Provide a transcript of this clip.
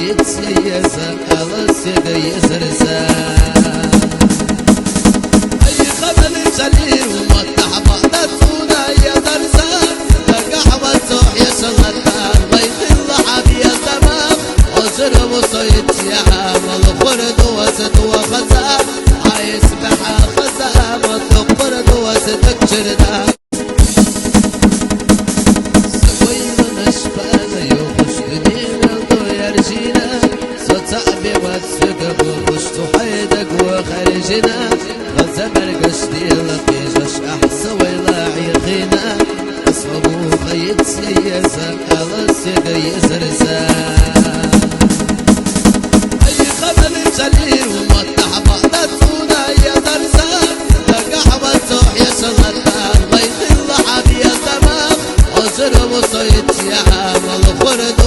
يتسيسا ألسك يسرسا أي خبل جليل ومتح بعدتونا يا درسا قحوة صوح يسلطان بيت اللحب يا تمام عسر وصيت يا عامل خرد وسط وخزام عايز بحا خزام وتقرد وسطك جردام خرجنا غزبر قشتي لقيجش أحسى ويلاعي خينا أصابو خيط سيسا ألسك يسرسا أي خبل جليل ومتح بعدتونا يا درسا قحوة صوح يسلطان بيت اللحب يا تمام عسر وصيت يا عامل خرد